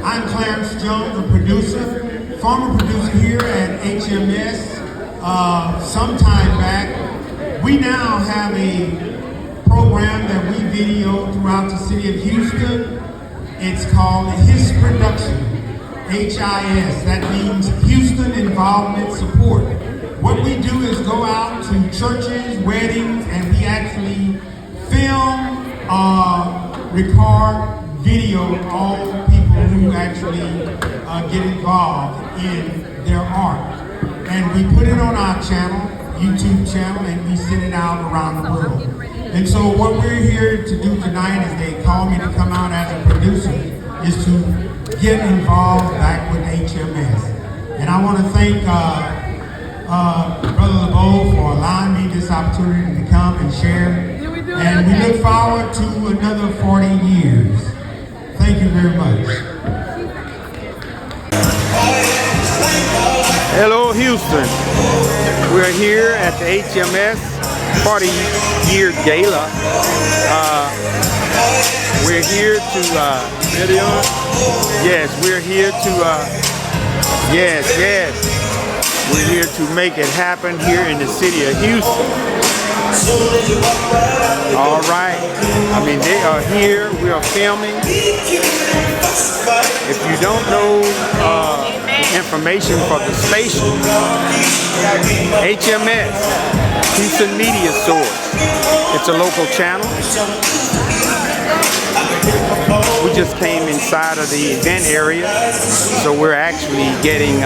I'm Clarence Jones, the producer, former producer here at H.I.S. Some time back. We now have a program that we video throughout the city of Houston. It's called H.I.S production. H.I.S. That means Houston Involvement Support. What we do is go out to churches, weddings, and we actually film, record, video all people who actually get involved in their art. And we put it on our channel, YouTube channel, and we send it out around the world. And so what we're here to do tonight is they call me to come out as a producer, is to get involved back with H.I.S. And I want to thank Brother LeBeau for allowing me this opportunity to come and share. And we look forward to another 40 years. Thank you very much. Hello, Houston. We're here at the H.I.S 40-year gala. We're here to video. Yes, we're here to we're here to make it happen here in the city of Houston. All right. I mean, they are here. We are filming. If you don't know the information for the station, H.I.S, Houston Media Source. It's a local channel. We just came inside of the event area, so we're actually getting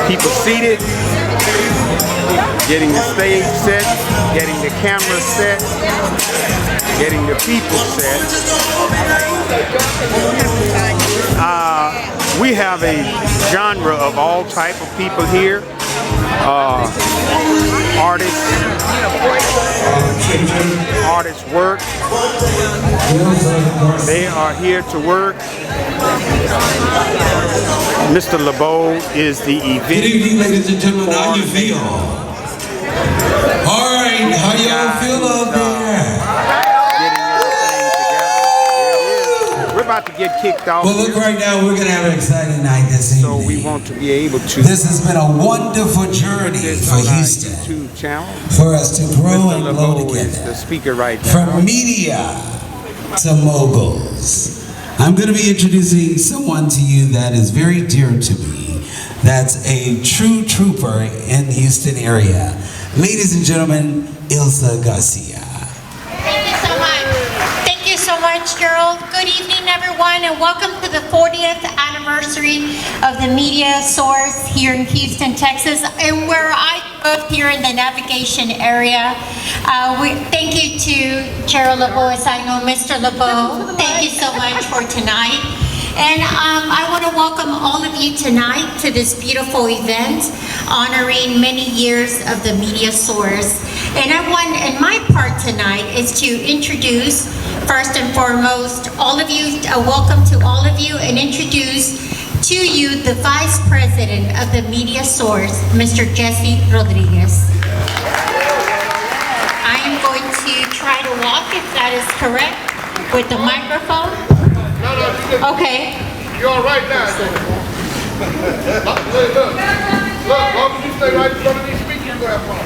people seated, getting the stage set, getting the camera set, getting the people set. We have a genre of all type of people here. Artists work. They are here to work. Mr. LeBeau is the event. Good evening, ladies and gentlemen. How you feel? All right, how y'all feel out there? We're about to get kicked off. Well, look, right now we're going to have an exciting night this evening. So we want to be able to. This has been a wonderful journey for Houston. YouTube channel. For us to grow Mr. and LeBeau grow together. is the speaker right now. From media to moguls. I'm going to be introducing someone to you that is very dear to me. That's a true trooper in the Houston area. Ladies and gentlemen, Ilsa Garcia. Thank you so much. Thank you so much, Gerald. Good evening, everyone, and welcome to the 40th anniversary of the Media Source here in Houston, Texas, and where I live here in the navigation area. Thank you to Chair LeBeau, as I know Mr. LeBeau. Thank you so much for tonight. And I want to welcome all of you tonight to this beautiful event honoring many years of the Media Source. And my part tonight is to introduce, first and foremost, all of you, welcome to all of you, and introduce to you the Vice President of the Media Source, Mr. Jesse Rodriguez. I am going to try to walk, if that is correct, with the microphone. No, okay. You're all right now. Look, as long as you stay right in front of these speakers, you're going to have fun.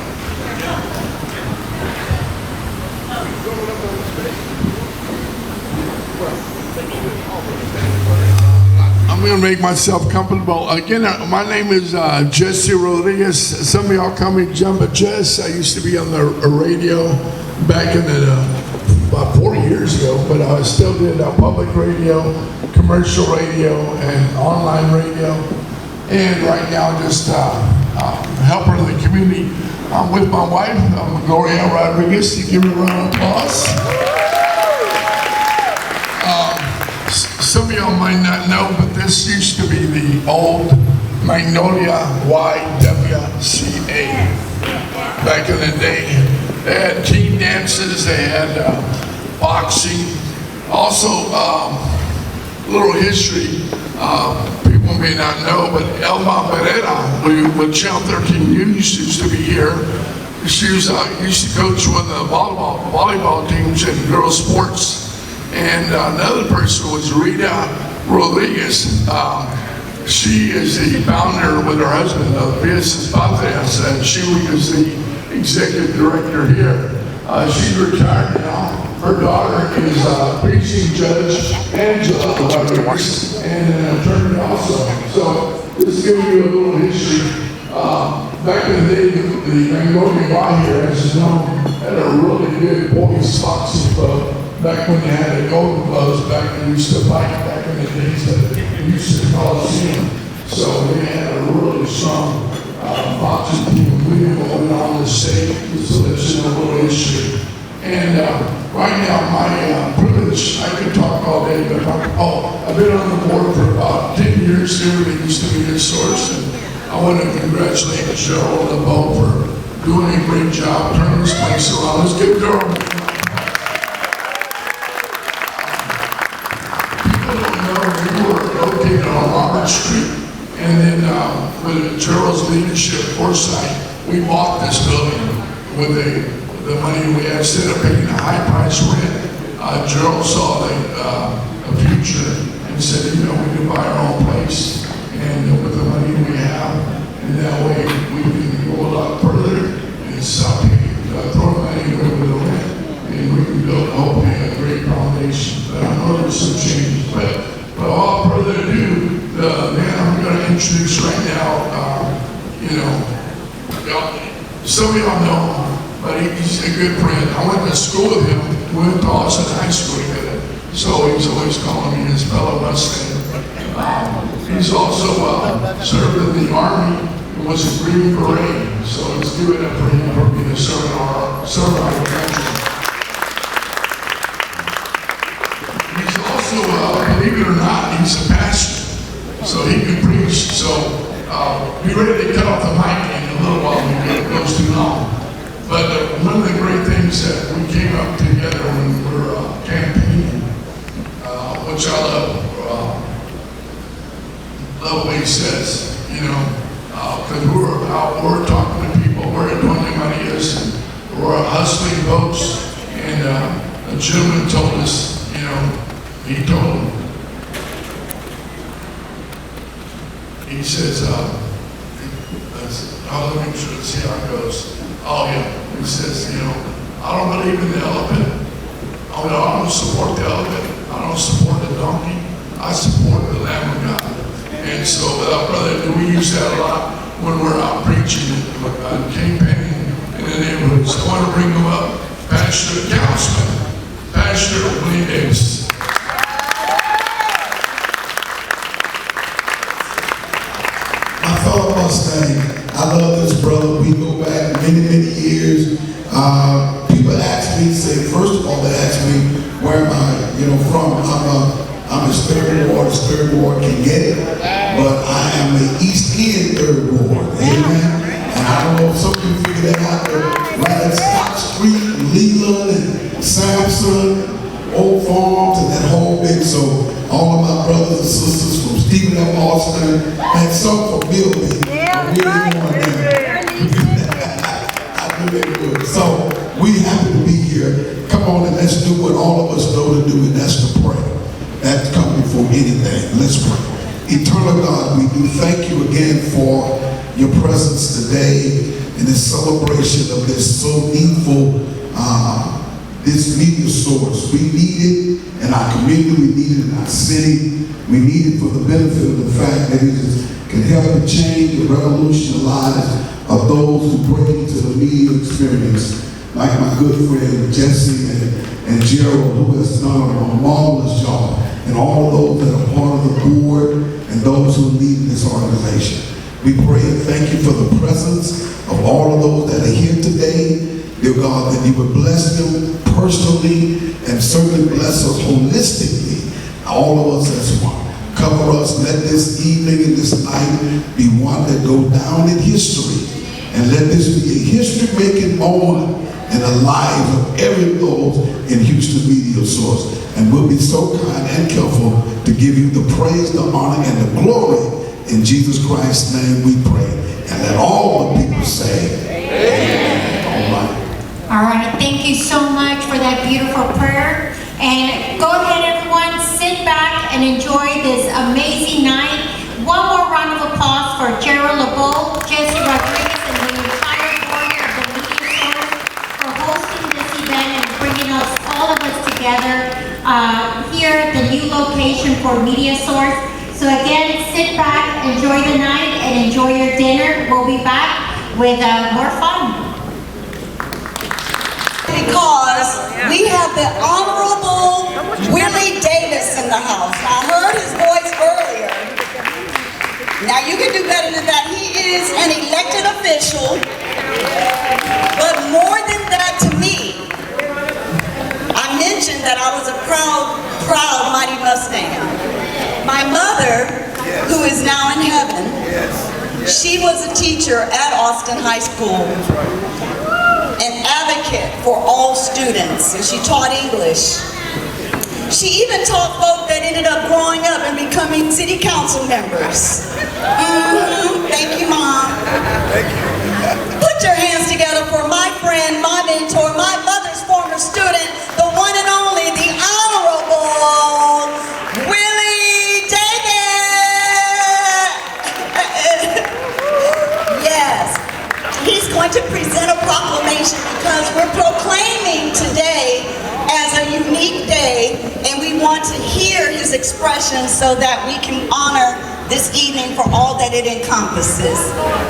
I'm going to make myself comfortable. Again, my name is Jesse Rodriguez. Some of y'all call me Jumbo Jess. I used to be on the radio back in about 40 years ago, but I still did public radio, commercial radio, and online radio. And right now, just helper in the community. I'm with my wife, Gloria Rodriguez. You give me a round of applause. Some of y'all might not know, but this used to be the old Magnolia YWCA. Back in the day, they had team dances, they had boxing. Also, a little history, people may not know, but Elma Pereira, with Channel 13 News, used to be here. She was, used to coach one of the volleyball teams in girls sports. And another person was Rita Rodriguez. She is the founder with her husband of H.I.S, and she was the executive director here. She's retired now. Her daughter is a preaching judge, Angela Rodriguez, and an attorney also. So this gives you a little history. Back in the day, the Magnolia Bar here, as you know, had a really good boys boxing club. Back when they had the Golden Gloves, back when we used to fight back in the days of the Houston Coliseum. So they had a really strong boxing team. We didn't go on the stage, so that's in a little history. And right now, my privilege, I could talk all day, but I've been on the board for about 10 years here. They used to be a source, and I want to congratulate Cheryl LeBeau for doing a great job turning this place around. Let's give Cheryl. People don't know we were located on Robert Street, and then with Cheryl's leadership, foresight, we bought this building with the money we had instead of paying a high price rent. Gerald saw a future and said, you know, we can buy our own place, and with the money we have, and that way we can go a lot further and stop throwing money away with the rent, and we can build hopefully a great foundation. But I know there's some changes. But without further ado, the man I'm going to introduce right now, you know, some of y'all know him, but he's a good friend. I went to school with him. We went to Austin High School together. So he's always calling me his fellow Mustang. He's also served in the Army and was a Green Beret. So let's give it up for him for being a servant of our country. He's also, believe it or not, he's a pastor. So he can preach. So be ready to cut off the mic in a little while because it goes too long. But one of the great things that we came up together when we were campaigning, which I love what he says, you know, because we're out, we're talking to people, we're doing the money is, and we're hustling votes, and a gentleman told us, you know, he told him, he says, let me see how it goes. Oh yeah, he says, you know, I don't believe in the elephant. Oh no, I don't support the elephant. I don't support the donkey. I support the Lamb of God. And so, without further ado, we use that a lot when we're out preaching and campaigning in the neighborhoods. I want to bring them up. Pastor Councilman, Pastor William Davis. My fellow Mustang, I love this brother. We go back many, many years. People ask me, say, first of all, they ask me, where am I, from? I'm a third ward. His third ward can get it, but I am a East End third ward. Amen. And I don't know if some people figure that out, but right at Stock Street, Leland, and Sampson, Old Farms, and that whole bit. So all of my brothers and sisters from Stephen F. Austin had some for Bill B. I knew they would. So we happy to be here. Come on and let's do what all of us know to do, and that's to pray. That comes before anything. Let's pray. Eternal God, we do thank you again for your presence today in this celebration of this so needful, this media source. We need it in our community, we need it in our city, we need it for the benefit of the fact that it can help and change and revolutionize the lives of those who break into the media experience, like my good friend Jesse and Gerald, who has done a marvelous job, and all of those that are part of the board and those who lead this organization. We pray and thank you for the presence of all of those that are here today, dear God, that you would bless them personally and certainly bless us holistically, all of us as one. Cover us, let this evening and this night be one that go down in history, and let this be a history-making moment in the lives of every those in Houston Media Source. And we'll be so kind and careful to give you the praise, the honor, and the glory. In Jesus Christ's name we pray. And let all the people say, amen. All right, thank you so much for that beautiful prayer. And go ahead, everyone, sit back and enjoy this amazing night. One more round of applause for Gerald LeBeau, Jesse Rodriguez, and the entire board of the Media Source for hosting this event and bringing all of us together here at the new location for Media Source. So again, sit back, enjoy the night, and enjoy your dinner. We'll be back with more fun. Because we have the Honorable Willie Davis in the house. I heard his voice earlier. Now you can do better than that. He is an elected official, but more than that to me, I mentioned that I was a proud Mighty Mustang. My mother, who is now in heaven, she was a teacher at Austin High School, an advocate for all students, and she taught English. She even taught folk that ended up growing up and becoming city council members. Thank you, Mom. Put your hands together for my friend, my mentor, my mother's former student, the one and only, the Honorable Willie Davis. Yes, he's going to present a proclamation because we're proclaiming today as a unique day, and we want to hear his expressions so that we can honor this evening for all that it encompasses.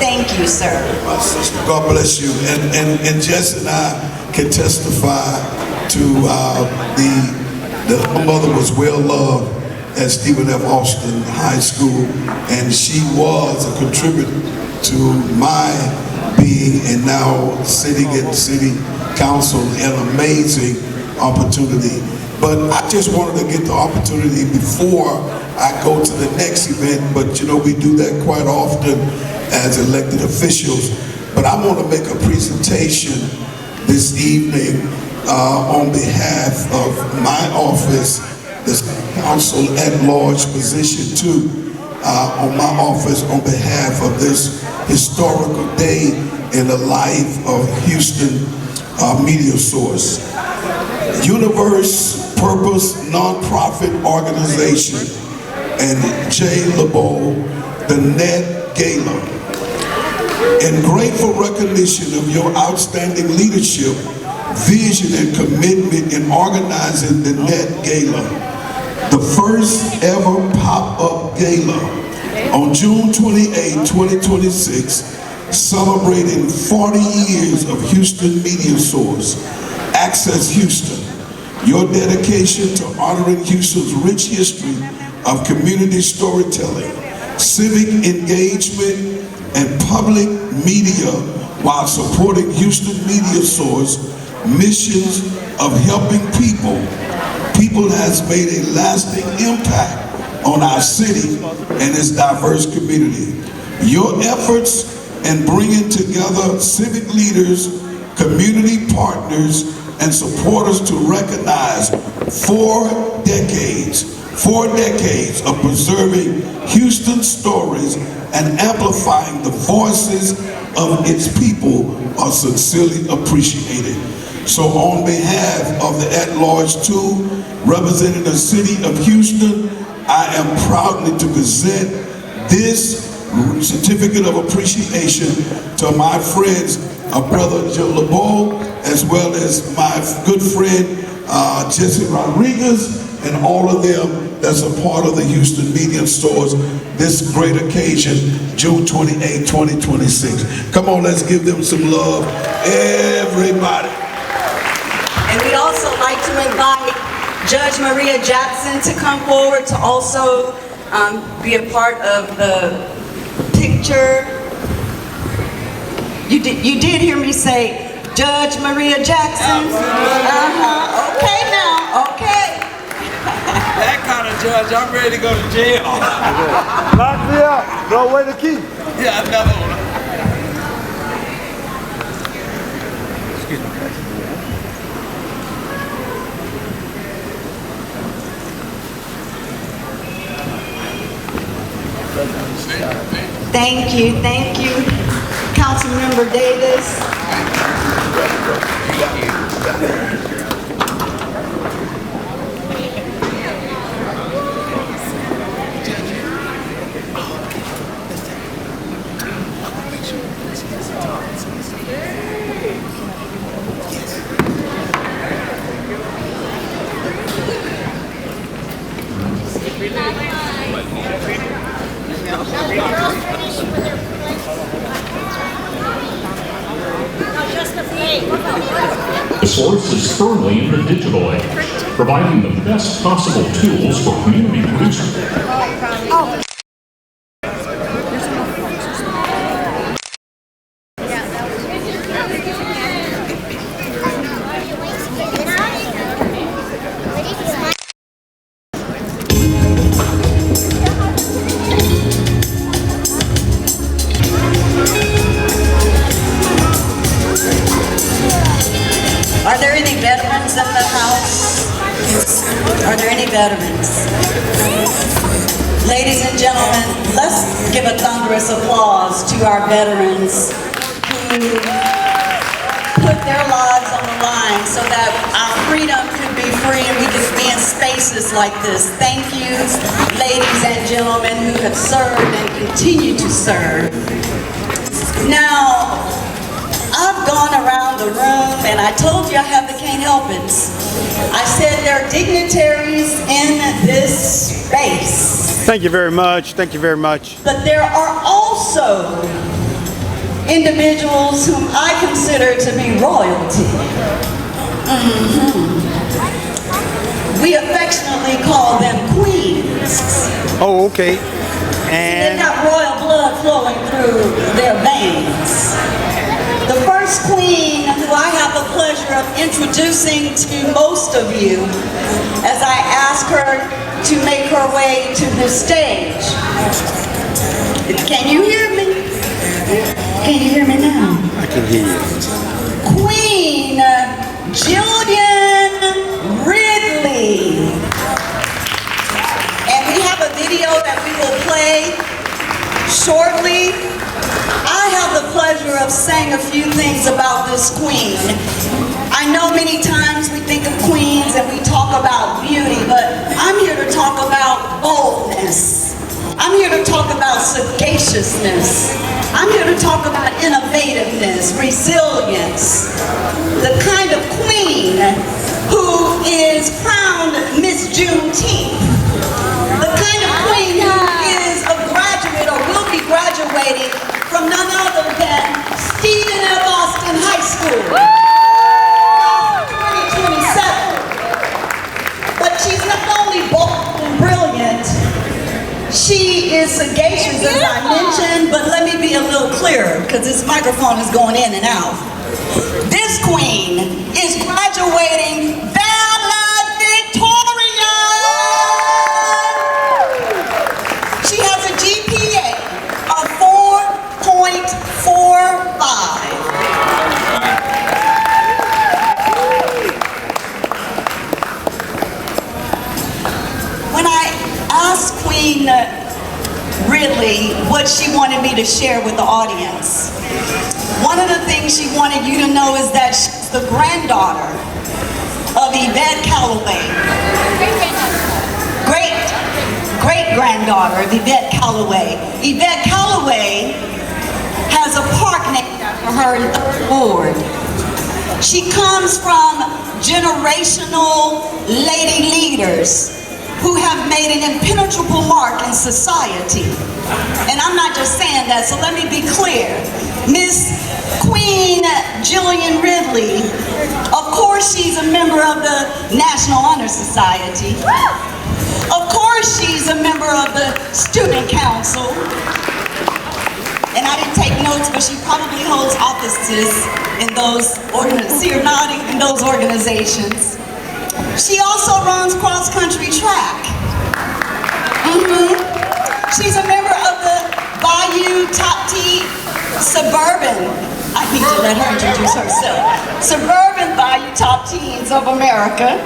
Thank you, sir. My sister, God bless you. And Jess and I can testify to her mother was well loved at Stephen F. Austin High School, and she was a contributor to my being and now sitting in city council, an amazing opportunity. But I just wanted to get the opportunity before I go to the next event, but you know, we do that quite often as elected officials. But I want to make a presentation this evening on behalf of my office, the council at large position too, on my office on behalf of this historical day in the life of Houston Media Source. Universe Purpose Nonprofit Organization and J. LeBeau, the Net Gala. In grateful recognition of your outstanding leadership, vision, and commitment in organizing the Net Gala, the first ever pop-up gala on June 28, 2026, celebrating 40 years of Houston Media Source. Access Houston. Your dedication to honoring Houston's rich history of community storytelling, civic engagement, and public media while supporting Houston Media Source missions of helping people has made a lasting impact on our city and its diverse community. Your efforts in bringing together civic leaders, community partners, and supporters to recognize 4 decades of preserving Houston stories and amplifying the voices of its people are sincerely appreciated. So on behalf of the at-large two, representing the city of Houston, I am proudly to present this certificate of appreciation to my friends, Brother Joe LeBeau, as well as my good friend Jesse Rodriguez, and all of them that's a part of the Houston Media Source, this great occasion, June 28, 2026. Come on, let's give them some love, everybody. And we'd also like to invite Judge Maria Jackson to come forward to also be a part of the picture. You did hear me say Judge Maria Jackson? Okay now, okay. That kind of judge, I'm ready to go to jail. Lock me up, throw away the key. Yeah, I know. Excuse me. Thank you, Councilmember Davis. The Source is firmly in the digital age, providing the best possible tools for community producers. Are there any veterans in the house? Are there any veterans? Ladies and gentlemen, let's give a thunderous applause to our veterans who put their lives on the line so that our freedom could be free and we could be in spaces like this. Thank you, ladies and gentlemen who have served and continue to serve. Now, I've gone around the room and I told you I have the can't help it. I said there are dignitaries in this space. Thank you very much. Thank you very much. But there are also individuals whom I consider to be royalty. We affectionately call them queens. Oh, okay. They've And got royal blood flowing through their veins. The first queen who I have the pleasure of introducing to most of you as I ask her to make her way to the stage. Can you hear me? Can you hear me now? I can hear you. Queen Jillian Ridley. And we have a video that we will play shortly. I have the pleasure of saying a few things about this queen. I know many times we think of queens and we talk about beauty, but I'm here to talk about boldness. I'm here to talk about sagaciousness. I'm here to talk about innovativeness, resilience. The kind of queen who is crowned Miss Juneteenth. The kind of queen who is a graduate or will be graduating from none other than Stephen F. Austin High School. 2027. But she's not only bold and brilliant, she is sagacious, as I mentioned, but let me be a little clearer, because this microphone is going in and out. This queen is graduating valedictorian! She has a GPA of 4.45. When I asked Queen Ridley what she wanted me to share with the audience, one of the things she wanted you to know is that she's the granddaughter of Yvette Calloway. Great-granddaughter of Yvette Calloway. Yvette Calloway has a park named after her in Third Ward. She comes from generational lady leaders who have made an impenetrable mark in society. And I'm not just saying that, so let me be clear. Miss Queen Jillian Ridley, of course she's a member of the National Honor Society. Of course she's a member of the Student Council. And I didn't take notes, but she probably holds offices in those organizations. She also runs cross-country track. She's a member of the Bayou Top T Suburban. I need to let her introduce herself. Suburban Bayou Top Teens of America.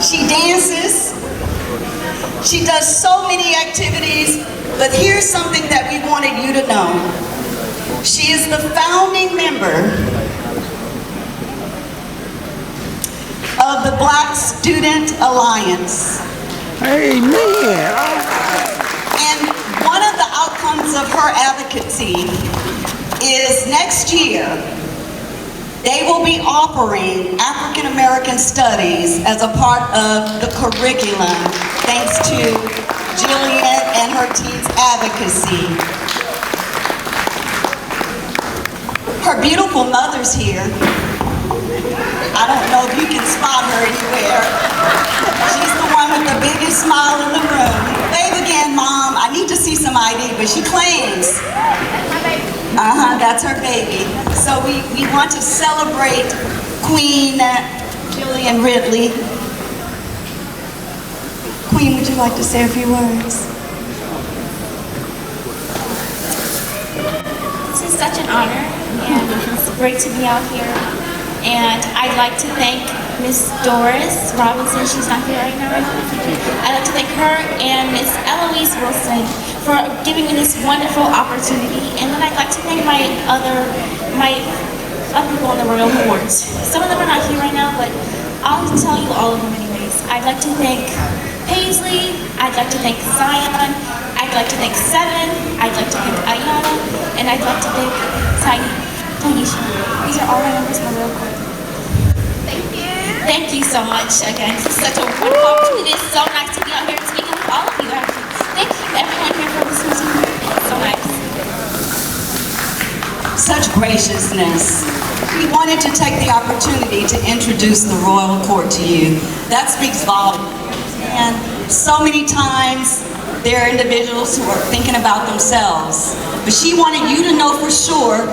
She dances. She does so many activities, but here's something that we wanted you to know. She is the founding member of the Black Student Alliance. Amen. And one of the outcomes of her advocacy is next year, they will be offering African American Studies as a part of the curriculum thanks to Jillian and her team's advocacy. Her beautiful mother's here. I don't know if you can spot her anywhere. She's the one with the biggest smile in the room. Wave again, Mom. I need to see some ID, but she claims. That's her baby. So we want to celebrate Queen Jillian Ridley. Queen, would you like to say a few words? This is such an honor, and it's great to be out here. And I'd like to thank Miss Doris Robinson. She's not here right now. I'd like to thank her and Miss Eloise Wilson for giving me this wonderful opportunity. And then I'd like to thank my other people on the Royal Court. Some of them are not here right now, but I'll tell you all of them anyways. I'd like to thank Paisley. I'd like to thank Zion. I'd like to thank Seven. I'd like to thank Ayana. And I'd like to thank Tanisha. These are all my members of the Royal Court. Thank you. Thank you so much again. This is such a wonderful opportunity. It's so nice to be out here and speaking with all of you actually. Thank you everyone here for listening to me. It's so nice. Such graciousness. We wanted to take the opportunity to introduce the Royal Court to you. That speaks volumes. And so many times there are individuals who are thinking about themselves. But she wanted you to know for sure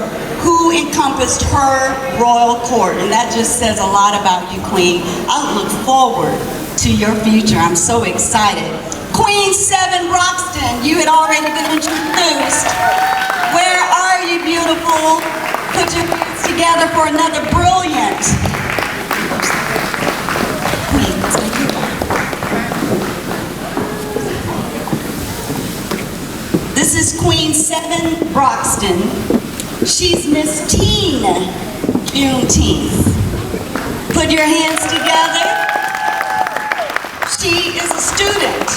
who encompassed her Royal Court. And that just says a lot about you, Queen. I look forward to your future. I'm so excited. Queen Seven Broxton, you had already been introduced. Where are you, beautiful? Put your hands together for another brilliant Queen. This is Queen Seven Broxton. She's Miss Teen Juneteenth. Put your hands together. She is a student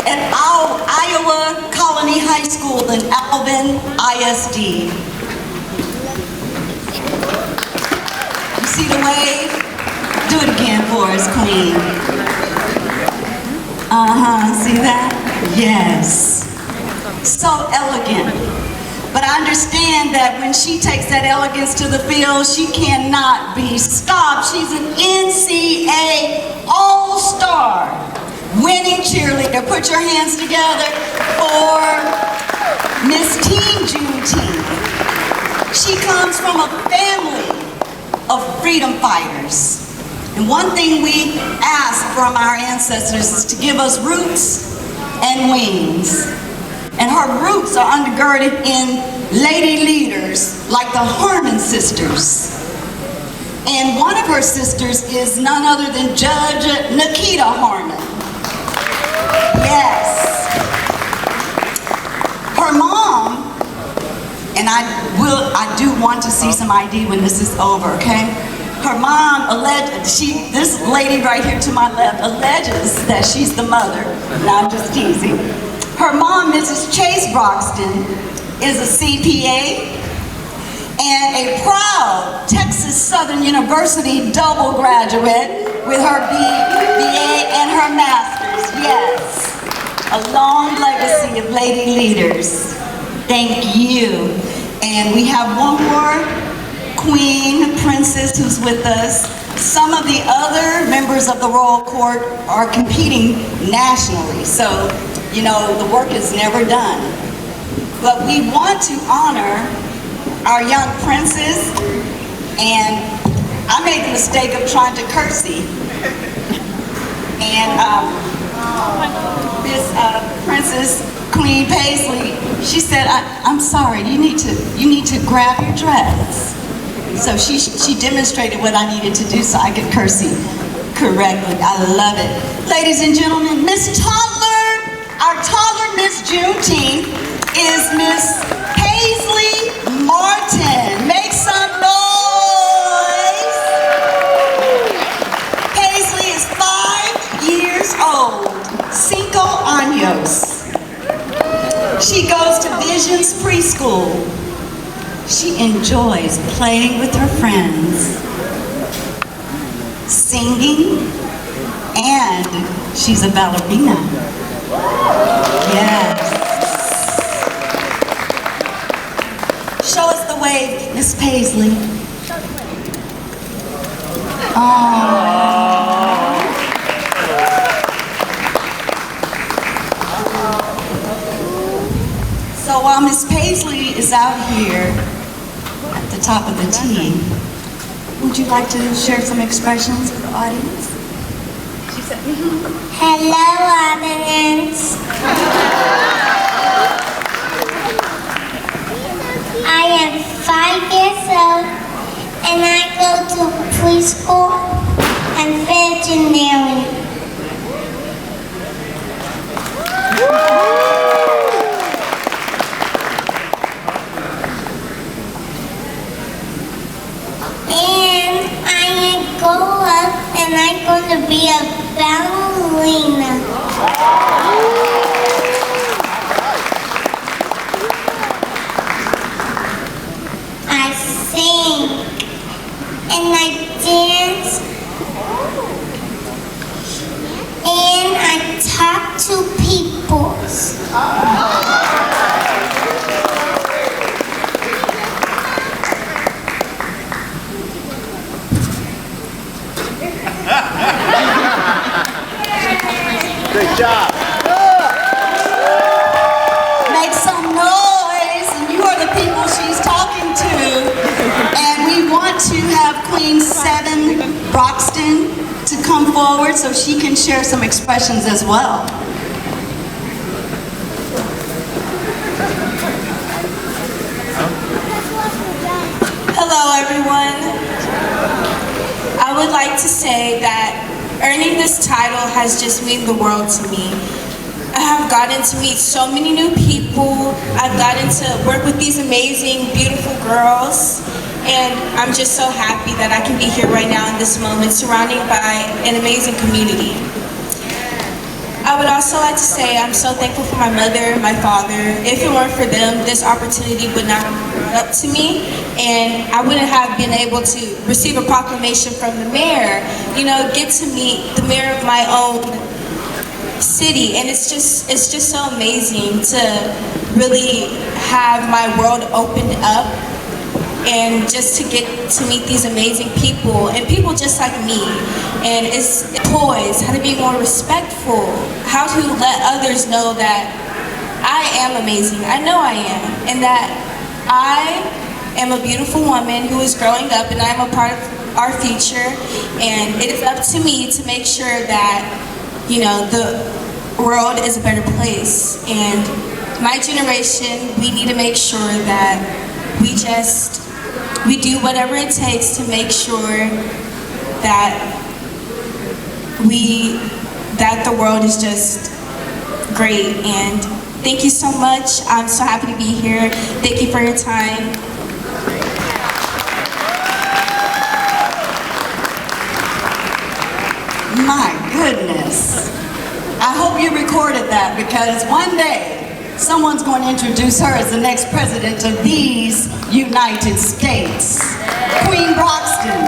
at Iowa Colony High School in Alvin ISD. You see the wave? Do it again for us, Queen. See that? Yes. So elegant. But I understand that when she takes that elegance to the field, she cannot be stopped. She's an NCAA All-Star winning cheerleader. Put your hands together for Miss Teen Juneteenth. She comes from a family of freedom fighters. And one thing we ask from our ancestors is to give us roots and wings. And her roots are undergirded in lady leaders like the Harmon sisters. And one of her sisters is none other than Judge Nikita Harmon. Yes. Her mom, and I do want to see some ID when this is over, okay? Her mom this lady right here to my left alleges that she's the mother. No, I'm just teasing. Her mom, Mrs. Chase Broxton, is a CPA and a proud Texas Southern University double graduate with her BA and her master's. Yes, a long legacy of lady leaders. Thank you. And we have one more queen, princess, who's with us. Some of the other members of the Royal Court are competing nationally. So, you know, the work is never done. But we want to honor our young princess, and I made the mistake of trying to curtsy. And this Princess Queen Paisley, she said, I'm sorry, you need to grab your dress. So she demonstrated what I needed to do so I could curtsy correctly. I love it. Ladies and gentlemen, Miss Toddler, our toddler Miss Juneteenth is Miss Paisley Martin. Make some noise. Paisley is 5 years old, 5 años. She goes to Visions Preschool. She enjoys playing with her friends, singing, and She's a ballerina. Yes. Show us the wave, Miss Paisley. So while Miss Paisley is out here at the top of the team, would you like to share some expressions with the audience? Hello, audience. I am 5 years old and I go to preschool and veterinary. And I grow up and I'm going to be a ballerina. I sing and I dance and I talk to people. Great job. Make some noise, and you are the people she's talking to. And we want to have Queen 7 Broxton to come forward so she can share some expressions as well. Hello, everyone. I would like to say that earning this title has just meant the world to me. I have gotten to meet so many new people. I've gotten to work with these amazing, beautiful girls. And I'm just so happy that I can be here right now in this moment, surrounded by an amazing community. I would also like to say I'm so thankful for my mother, my father. If it weren't for them, this opportunity would not have up to me, and I wouldn't have been able to receive a proclamation from the mayor, get to meet the mayor of my own city, and it's just so amazing to really have my world opened up and just to get to meet these amazing people and people just like me. And it's poised, how to be more respectful, how to let others know that I am amazing. I know I am, and that I am a beautiful woman who is growing up, and I am a part of our future. And it is up to me to make sure that, the world is a better place. And my generation, we need to make sure that we do whatever it takes to make sure that the world is just great. And thank you so much. I'm so happy to be here. Thank you for your time. My goodness. I hope you recorded that, because one day someone's going to introduce her as the next president of these United States. Queen Broxton.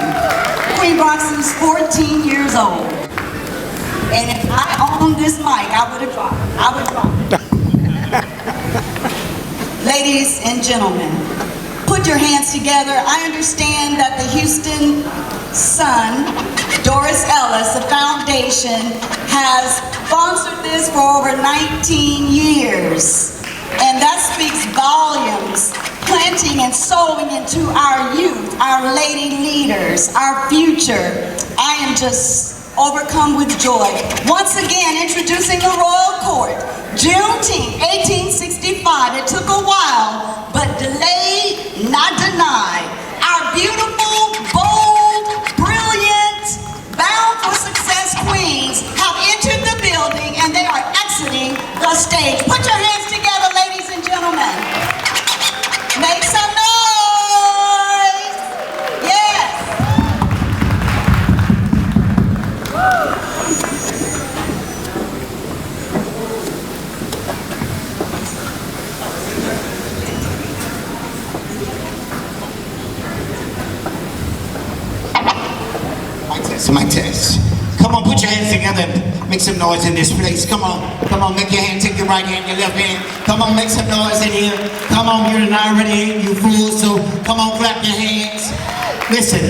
Queen Broxton's 14 years old. And if I owned this mic, I would have dropped it. I would drop it. Ladies and gentlemen, put your hands together. I understand that the Houston Sun, Doris Ellis, the foundation, has sponsored this for over 19 years. And that speaks volumes, planting and sowing into our youth, our lady leaders, our future. I am just overcome with joy. Once again, introducing the Royal Court, Juneteenth, 1865. It took a while, but delayed, not denied. Our beautiful, bold, brilliant, bound for success queens have entered the building, and they are exiting the stage. Put your hands together, ladies and gentlemen. Make some noise. Yes. My test. Come on, put your hands together and make some noise in this place. Come on, make your hand, take your right hand, your left hand. Come on, make some noise in here. Come on, you're not already in, you fools, so come on, clap your hands. Listen.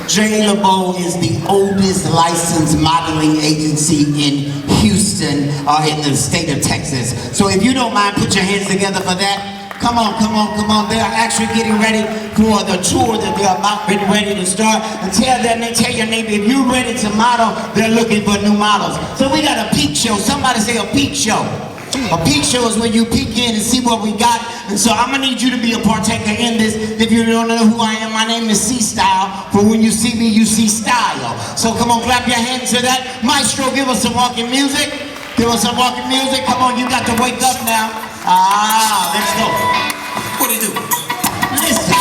J. LeBeau is the oldest licensed modeling agency in Houston, in the state of Texas. So if you don't mind, put your hands together for that. Come on. They are actually getting ready for the tour that they're about getting ready to start. And tell your neighbor, if you're ready to model, they're looking for new models. So we got a peek show. Somebody say a peek show. A peek show is when you peek in and see what we got. And so I'm gonna need you to be a partaker in this. If you don't know who I am, my name is C-Style. For when you see me, you see style. So come on, clap your hands to that. Maestro, give us some walking music. Come on, you got to wake up now. Let's go. What do you do? Listen.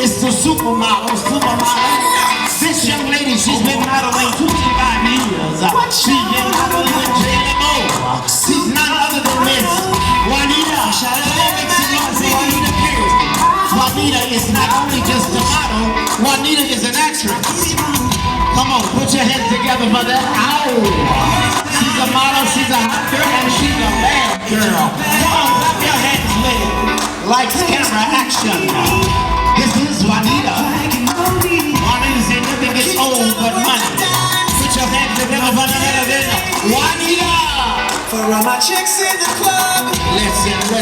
It's the supermodel. This young lady, she's been modeling 25 years. She's been modeling with J. LeBeau. She's none other than Miss Juanita. Juanita is not only just a model, Juanita is an actress. Come on, put your hands together for that. She's a model, she's a hot girl, and she's a bad girl. Come on, clap your hands, lady. Lights, camera, action. This is Juanita. Juanita said nothing gets old but money. Put your hands together for none other than Juanita. For all my chicks in the club. Listen. I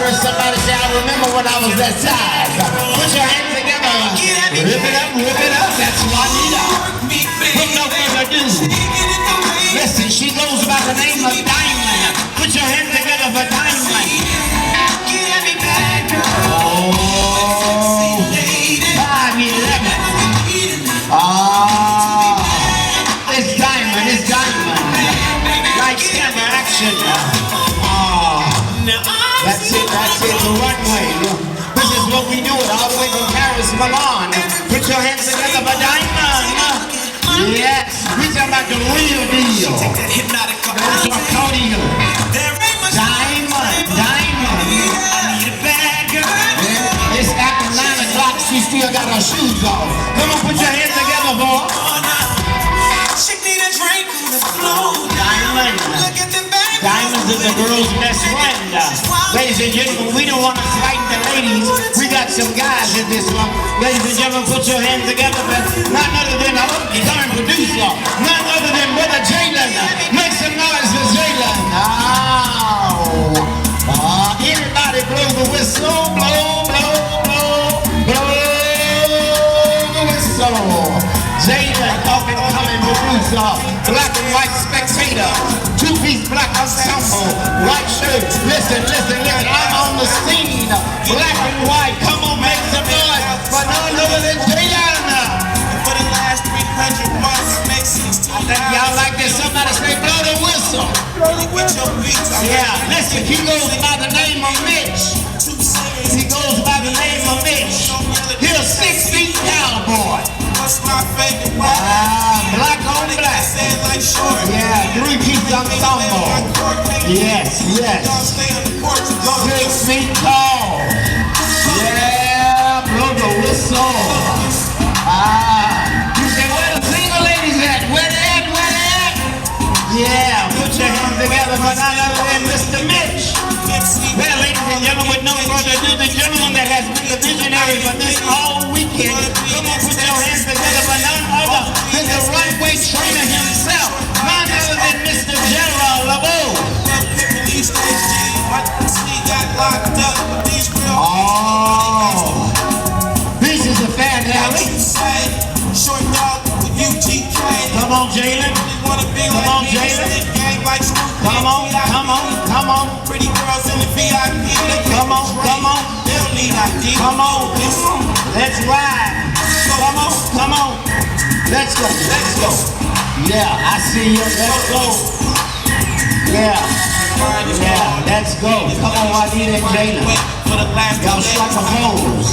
heard somebody say, I remember when I was that size. Put your hands together. Rip it up. That's Juanita. With no further ado. Listen, she goes by the name of Diamond. Put your hands together for Diamond. Oh, 5'11". It's Diamond. Lights, camera, action. That's it, the runway. This is what we do it all the way from Paris, Milan. Put your hands together for Diamond. Yes, we're talking about the real deal. Those are Claudia. Diamond. It's after 9 o'clock, she still got her shoes off. Come on, put your hands together, boy. Diamonds is a girl's best friend. Ladies and gentlemen, we don't want to slight the ladies. We got some guys in this one. Ladies and gentlemen, put your hands together for none other than our current producer, none other than Brother Jalen. Make some noise for Jalen. Everybody blow the whistle, blow the whistle. Jalen, up and coming producer, black and white spectator, 2-piece black ensemble, white shirt. Listen, I'm on the scene, black and white. Come on, make some noise for none other than Jalen. For the last 300 months, I think y'all like this. Somebody say blow the whistle. Yeah, listen, he goes by the name of Mitch. He's a 6 feet tall boy. Black on black. Yeah, 3-piece ensemble. Yes. 6 feet tall. Yeah, blow the whistle. You say, where the single ladies at? Where they at? Yeah, put your hands together for none other than Mr. Mitch. Well, ladies and gentlemen, with no further ado, the gentleman that has been the visionary for this all weekend. Come on, put your hands together for none other than the runway trainer himself. None other than Mr. General LeBeau. This is a fan alley. Come on, Jalen. Come on. Pretty girls in the VIP. Come on. Let's ride. Come on. Let's go. Yeah, I see you. Let's go. Yeah, let's go. Come on, Juanita and Jalen. Y'all strike a pose.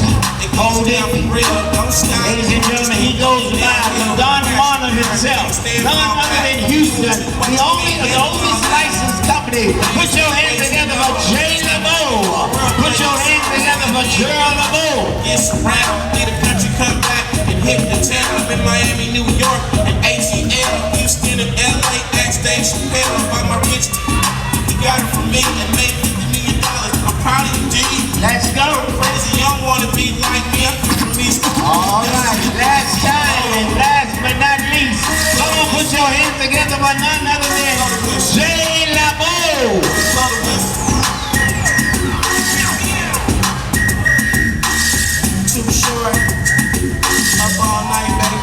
Hold it. Ladies and gentlemen, he goes by the Don Marlon himself. None other than Houston, the oldest licensed company. Put your hands together for J. LeBeau. Put your hands together for J. LeBeau. It's round, need a country come back. hit the town up in Miami, New York, and ATL, Houston, and LA, backstage Chappelle. By my rich, he got it from me and made $50 million. I'm proud of you, G. Let's go. Crazy, you don't wanna be like me. I'm from East. All right, last time and last but not least, come on, put your hands together for none other than J. Labo. Too short, up all night, baby.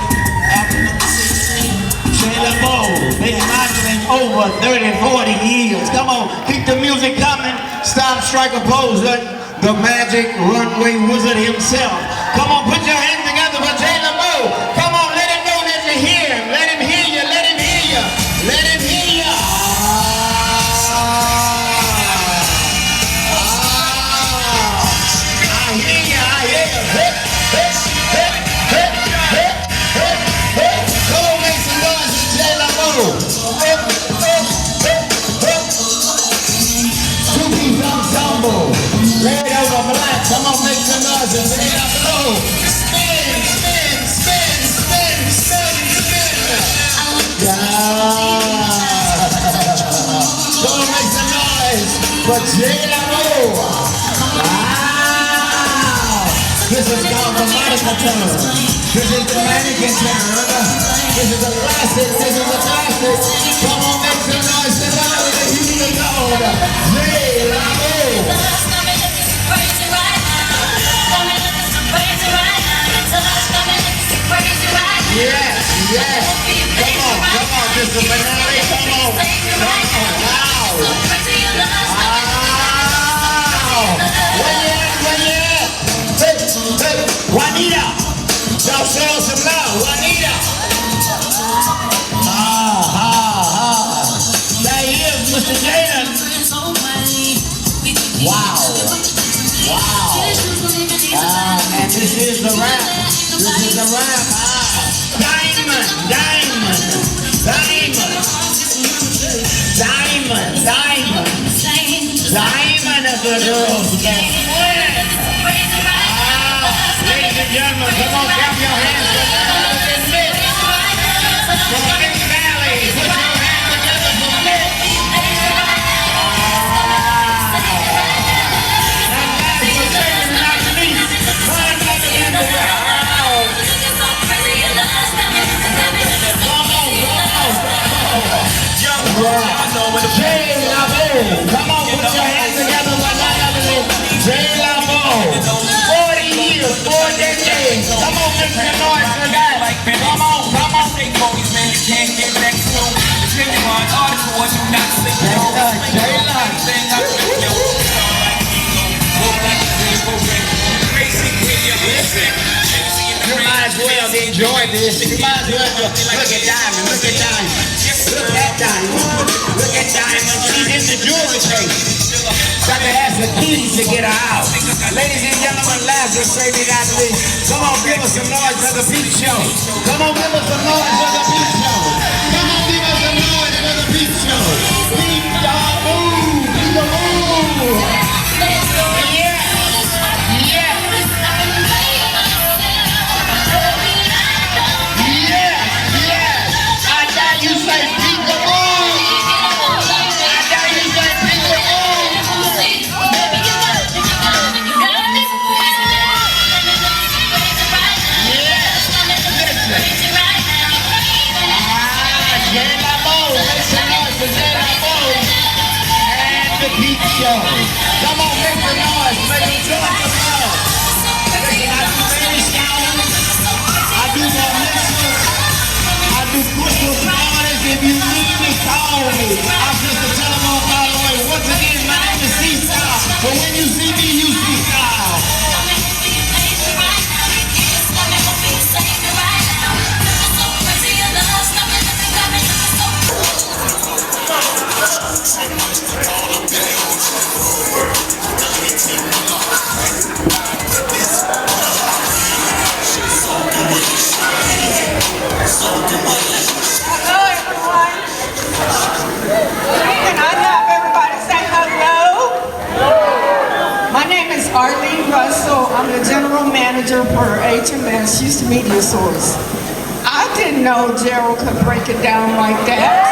After number 16. J. Labo, been modeling over 30, 40 years. Come on, keep the music coming. Stop, strike a pose. The magic runway wizard himself. Come on, put your hands together for J. Labo. Come on, let him know that you're here. Let him hear you, let him hear you. Let him hear you. I hear you, I hear you. Hip, hip, hip, hip, hip, hip, hip. Come on, make some noise for J. Labo. Hip, hip, hip, hip. Two-piece ensemble. Red over black. Come on, make some noise and J. Labo. Spin, spin, spin, spin, spin, spin. Yeah. Come on, make some noise for J. Labo. Wow. This is called the Monica turn. This is the mannequin turn. This is a classic. This is a classic. Come on, make some noise tonight with the heat of gold. J. Labo. Yes, yes. Come on, this is the finale. Come on. Wow. Where you at? Hey, Juanita. Y'all show some love. Juanita. There he is, Mr. Jaden. Wow. And this is the rap. This is the rap. Diamond, diamond, diamond, diamond, diamond, diamond of the girls best friend. Ladies and gentlemen, come on, clap your hands for Miss. From Miss Valley, put your hands together for Miss. And last but certainly not least, none other than the world. J. Labo, come on, put your hands together for none other than J. Labo. 40 years, 4 decades. Come on, make some noise for that. Come on, come on. You can't get back to the genuine article was you not singing. You might as well enjoy this. You might as well look at Diamond, look at Diamond. Look at Diamond. Look at Diamond. She's in the jewelry case. Got to ask the keys to get her out. Ladies and gentlemen, Lazarus, say we got this. Come on, give us some noise for the Peep Show. Come on, give us some noise for the Peep Show. Come on, give us some noise for the Peep Show. Peep dog move. Peep move. Yeah. Yeah. You say peekaboo! I dare you say peekaboo! Hello, everyone. manager for HMS, Houston Media Source. I didn't know Gerald could break it down like that.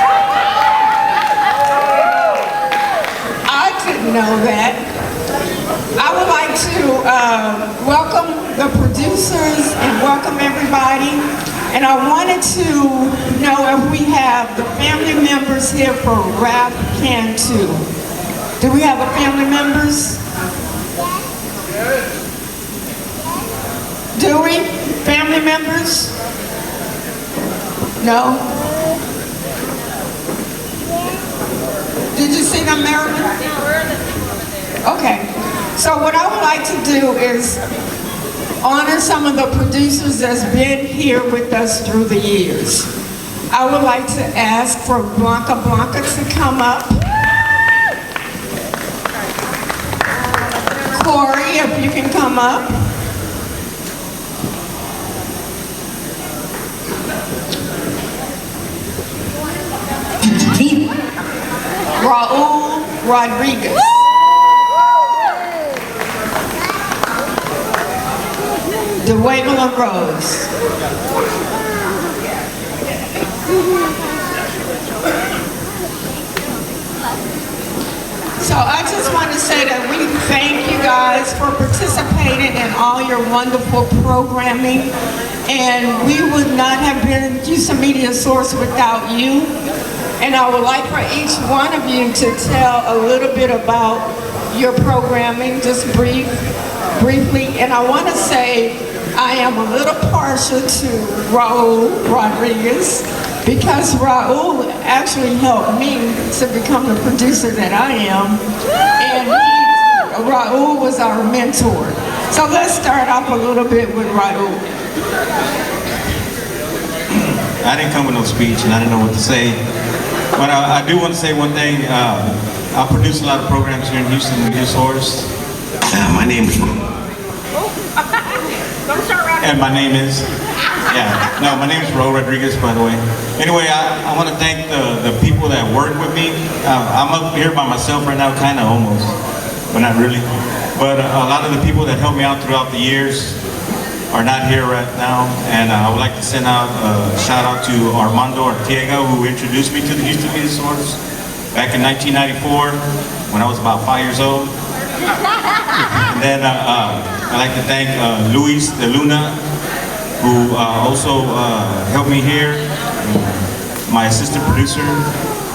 I didn't know that. I would like to welcome the producers and welcome everybody. And I wanted to know if we have the family members here for Rap Can 2. Do we have the family members? Do we? Family members? No? Did you see them, Marilyn? Okay. So what I would like to do is honor some of the producers that's been here with us through the years. I would like to ask for Blanca to come up. Corey, if you can come up. Raul Rodriguez. DeWavela Rose. So I just want to say that we thank you guys for participating in all your wonderful programming. And we would not have been Houston Media Source without you. And I would like for each one of you to tell a little bit about your programming, just briefly. And I want to say I am a little partial to Raul Rodriguez because Raul actually helped me to become the producer that I am. And Raul was our mentor. So let's start off a little bit with Raul. I didn't come with no speech and I didn't know what to say. But I do want to say one thing. I produce a lot of programs here in Houston Media Source. My name is and my name is my name is Raul Rodriguez, by the way. Anyway, I want to thank the people that work with me. I'm up here by myself right now, kind of almost, but not really. But a lot of the people that helped me out throughout the years are not here right now, and I would like to send out a shout out to Armando Arteaga, who introduced me to the Houston Media Source back in 1994 when I was about 5 years old. And then I'd like to thank Luis de Luna, who also helped me here, my assistant producer.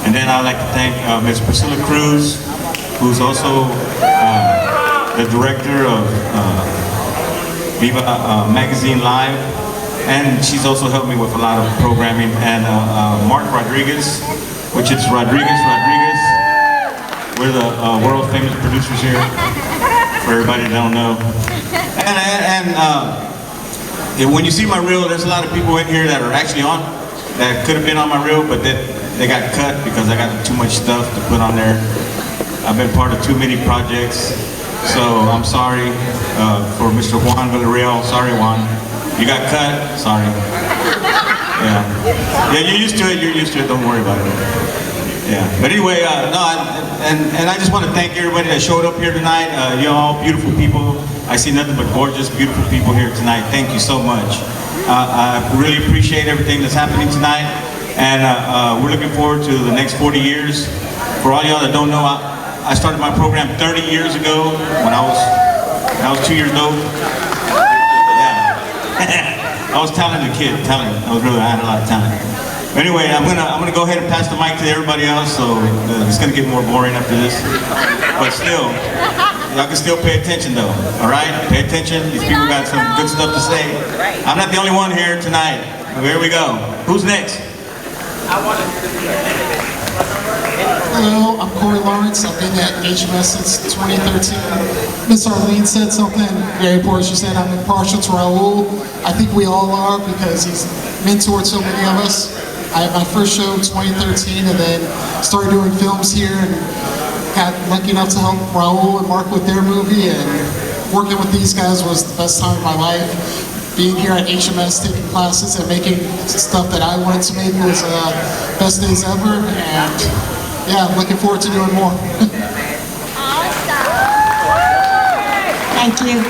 And then I'd like to thank Ms. Priscilla Cruz, who's also the director of Viva Magazine Live, and she's also helped me with a lot of programming. And Mark Rodriguez, which is Rodriguez. We're the world famous producers here, for everybody that don't know. And when you see my reel, there's a lot of people in here that are actually on, that could have been on my reel, but they got cut because I got too much stuff to put on there. I've been part of too many projects. So I'm sorry for Mr. Juan Villarreal. Sorry, Juan. You got cut. Sorry. Yeah, you're used to it. You're used to it. Don't worry about it. Yeah. But anyway, and I just want to thank everybody that showed up here tonight. You're all beautiful people. I see nothing but gorgeous, beautiful people here tonight. Thank you so much. I really appreciate everything that's happening tonight, and we're looking forward to the next 40 years. For all y'all that don't know, I started my program 30 years ago when I was 2 years old. Yeah. I was talented kid, talented. I had a lot of talent. But anyway, I'm gonna go ahead and pass the mic to everybody else, so it's gonna get more boring after this. But still, y'all can still pay attention though. All right, pay attention. These people got some good stuff to say. I'm not the only one here tonight. Here we go. Who's next? Hello, I'm Corey Lawrence. I've been at HMS since 2013. Miss Arlene said something very important. She said I'm impartial to Raul. I think we all are because he's mentored so many of us. I had my first show in 2013 and then started doing films here and got lucky enough to help Raul and Mark with their movie, and working with these guys was the best time of my life. Being here at HMS, taking classes and making stuff that I wanted to make was best days ever, and yeah, I'm looking forward to doing more. Thank you.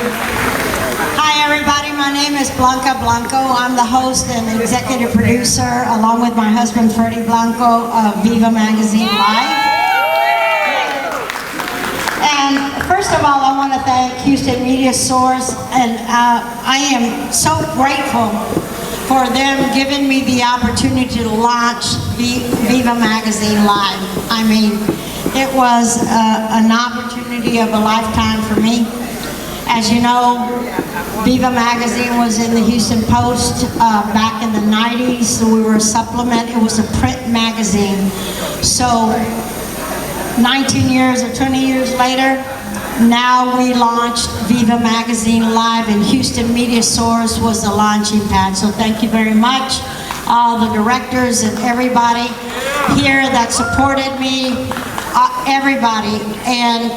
Hi Hi everybody, my name is Blanca Blanco. I'm the host and executive producer along with my husband Freddie Blanco of Viva Magazine Live. And first of all, I want to thank Houston Media Source, and I am so grateful for them giving me the opportunity to launch Viva Magazine Live. I mean, it was an opportunity of a lifetime for me. As you know, Viva Magazine was in the Houston Post back in the 90s, so we were a supplement. It was a print magazine. So 19 years or 20 years later, now we launched Viva Magazine Live, and Houston Media Source was the launching pad. So thank you very much, all the directors and everybody here that supported me, everybody. And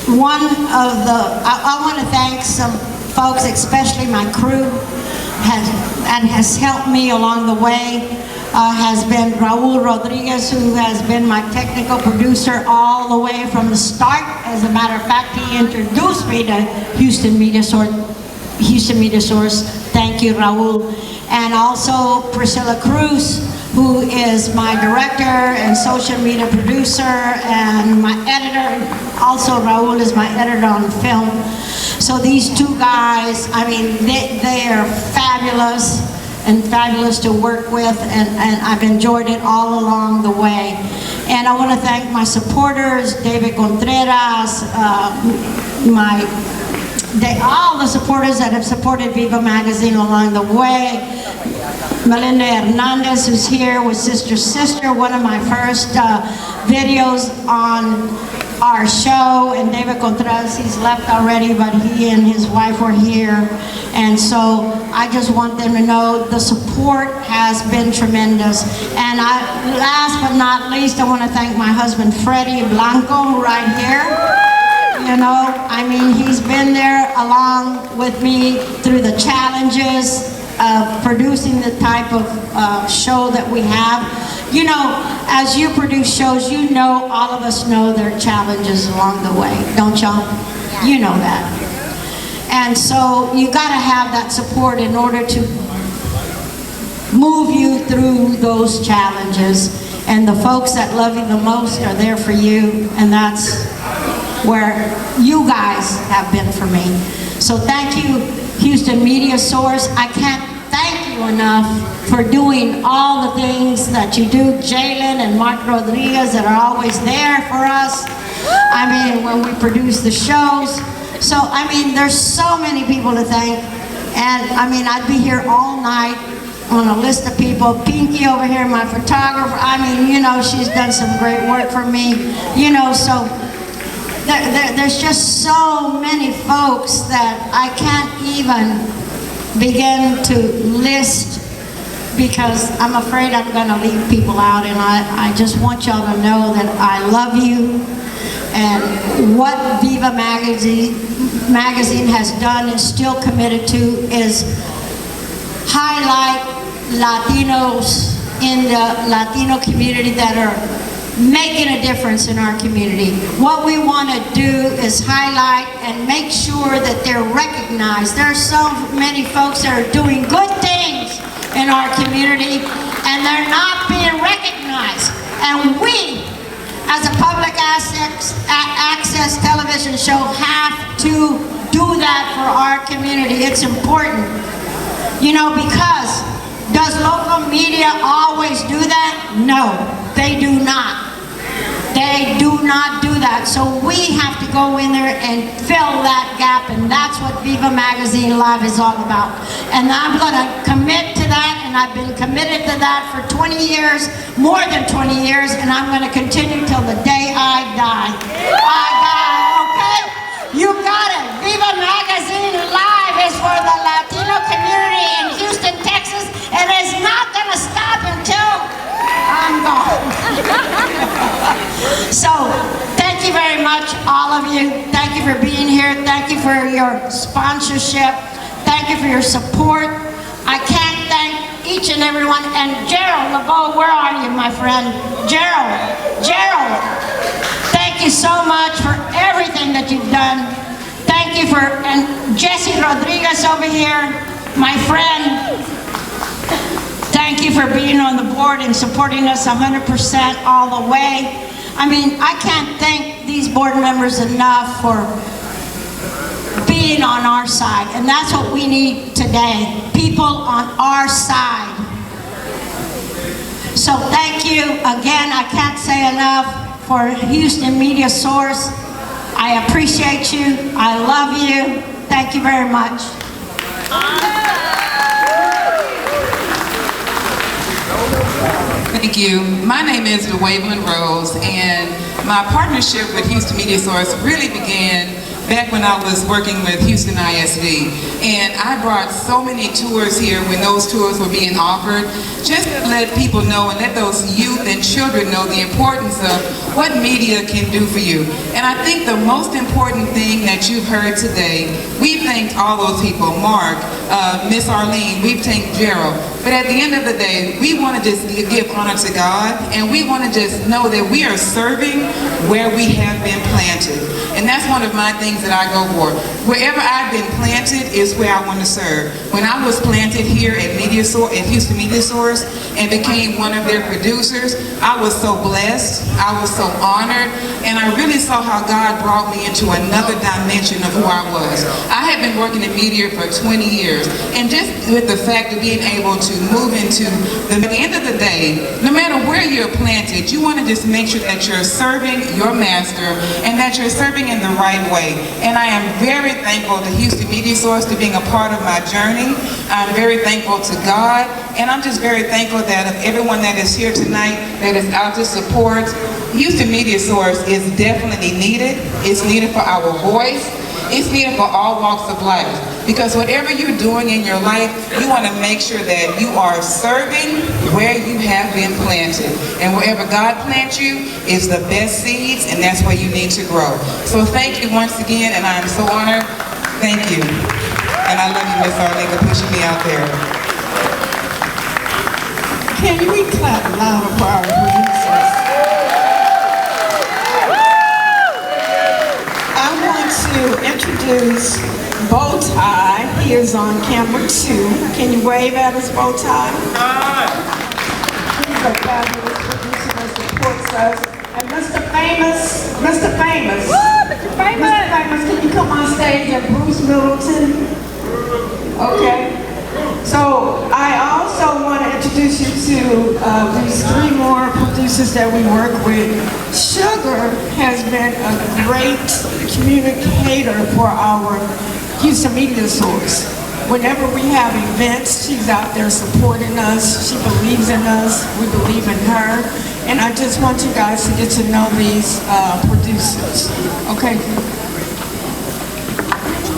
I want to thank some folks, especially my crew, that has helped me along the way. Has been Raul Rodriguez, who has been my technical producer all the way from the start. As a matter of fact, he introduced me to Houston Media Source. Thank you, Raul. And also Priscilla Cruz, who is my director and social media producer and my editor. Also, Raul is my editor on film. So these two guys, I mean, they are fabulous and fabulous to work with, and I've enjoyed it all along the way. And I want to thank my supporters, David Contreras, all the supporters that have supported Viva Magazine along the way. Melinda Hernandez, who's here with Sister, one of my first videos on our show, and David Contreras, he's left already, but he and his wife were here. And so I just want them to know the support has been tremendous. And last but not least, I want to thank my husband, Freddie Blanco, right here. You know, I mean, he's been there along with me through the challenges of producing the type of show that we have. You know, as you produce shows, you know, all of us know there are challenges along the way, don't y'all? You know that. And so you got to have that support in order to move you through those challenges. And the folks that love you the most are there for you, and that's where you guys have been for me. So thank you, Houston Media Source. I can't thank you enough for doing all the things that you do. Jalen and Mark Rodriguez that are always there for us. I mean, when we produce the shows. So, I mean, there's so many people to thank. And, I mean, I'd be here all night on a list of people. Pinky over here, my photographer. I mean, you know, she's done some great work for me. You know, so there's just so many folks that I can't even begin to list, because I'm afraid I'm going to leave people out. And I just want y'all to know that I love you. And what Viva Magazine has done and still committed to is highlight Latinos in the Latino community that are making a difference in our community. What we want to do is highlight and make sure that they're recognized. There are so many folks that are doing good things in our community, and they're not being recognized. And we, as a public access television show, have to do that for our community. It's important. You know, because does local media always do that? No, they do not. They do not do that. So we have to go in there and fill that gap, and that's what Viva Magazine Live is all about. And I'm going to commit to that, and I've been committed to that for 20 years, more than 20 years, and I'm going to continue till the day I die. I die, okay? You got it. Viva Magazine Live is for the Latino community in Houston, Texas, and it's not going to stop until I'm gone. So, thank you very much, all of you. Thank you for being here. Thank you for your sponsorship. Thank you for your support. I can't thank each and every one. And Gerald LeBeau, where are you, my friend? Gerald, thank you so much for everything that you've done. Thank thank you and Jesse Rodriguez over here, my friend, thank you for being on the board and supporting us 100% all the way. I mean, I can't thank these board members enough for being on our side, and that's what we need today, people on our side. So thank you again. I can't say enough for Houston Media Source. I appreciate you. I love you. Thank you very much. Thank you. My name is DeWavelin Rose, and my partnership with Houston Media Source really began back when I was working with Houston ISV. And I brought so many tours here when those tours were being offered, just to let people know and let those youth and children know the importance of what media can do for you. And I think the most important thing that you've heard today, we've thanked all those people, Mark, Miss Arlene, we've thanked Gerald. But at the end of the day, we want to just give honor to God, and we want to just know that we are serving where we have been planted. And that's one of my things that I go for. Wherever I've been planted is where I want to serve. When I was planted here at Houston Media Source and became one of their producers, I was so blessed, I was so honored, and I really saw how God brought me into another dimension of who I was. I had been working in media for 20 years, and just with the fact of being able to move into at the end of the day, no matter where you're planted, you want to just make sure that you're serving your master and that you're serving in the right way. And I am very thankful to Houston Media Source to being a part of my journey. I'm very thankful to God, and I'm just very thankful that of everyone that is here tonight that is out to support. Houston Media Source is definitely needed. It's needed for our voice. It's needed for all walks of life. Because whatever you're doing in your life, you want to make sure that you are serving where you have been planted. And wherever God plants you is the best seeds, and that's where you need to grow. So thank you once again, and I am so honored. Thank you. And I love you, Miss Arlene, for pushing me out there. Can we clap louder for our producers? I want to introduce Bow Tie. He is on camera 2. Can you wave at us, Bow Tie? He's a fabulous producer that supports us. And Mr. Famous. Mr. Famous, can you come on stage at Bruce Middleton? Okay. So I also want to introduce you to these 3 more producers that we work with. Sugar has been a great communicator for our Houston Media Source. Whenever we have events, she's out there supporting us. She believes in us. We believe in her. And I just want you guys to get to know these producers. Okay?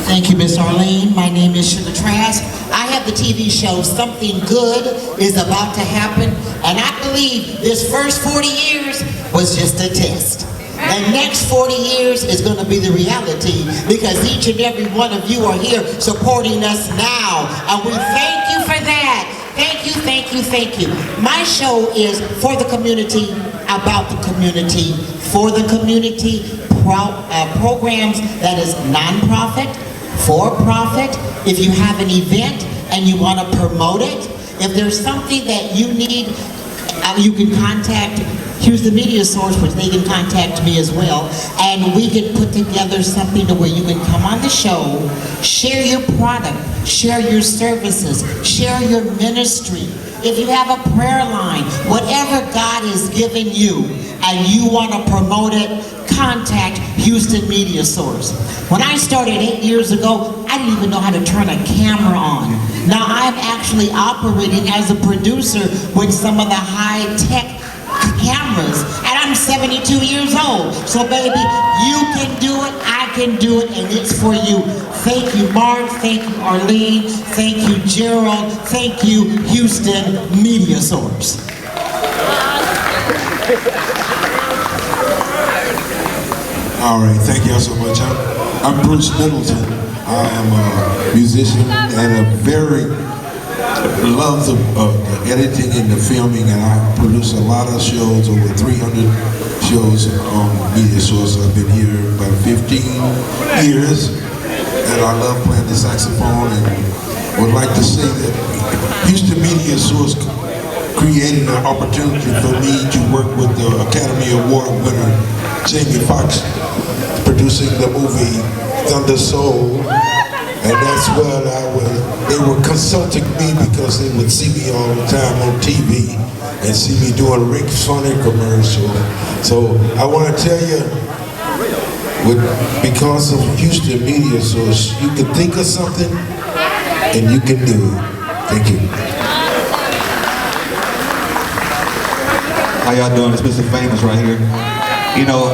Thank you, Miss Arlene. My name is Sugar Trask. I have the TV show Something Good is About to Happen, and I believe this first 40 years was just a test. The next 40 years is going to be the reality, because each and every one of you are here supporting us now, and we thank you for that. Thank you, thank you, thank you. My show is for the community, about the community, for the community, programs that is non-profit, for-profit. If you have an event and you want to promote it, if there's something that you need, you can contact Houston Media Source, which they can contact me as well, and we can put together something to where you can come on the show, share your product, share your services, share your ministry. If you have a prayer line, whatever God has given you and you want to promote it, contact Houston Media Source. When I started 8 years ago, I didn't even know how to turn a camera on. Now I'm actually operating as a producer with some of the high-tech cameras, and I'm 72 years old. So baby, you can do it, I can do it, and it's for you. Thank you, Mark. Thank you, Arlene. Thank you, Gerald. Thank you, Houston Media Source. All right, thank y'all so much. I'm Bruce Middleton. I am a musician and a very love the editing and the filming, and I produce a lot of shows, over 300 shows on Media Source. I've been here about 15 years, that I love playing the saxophone and would like to say that Houston Media Source created an opportunity for me to work with the Academy Award winner Jamie Foxx, producing the movie Thunder Soul. And that's what they were consulting me because they would see me all the time on TV and see me doing Rick Funny commercial. So I want to tell you, because of Houston Media Source, you can think of something and you can do it. Thank you. How y'all doing? It's Mr. Famous right here. You know,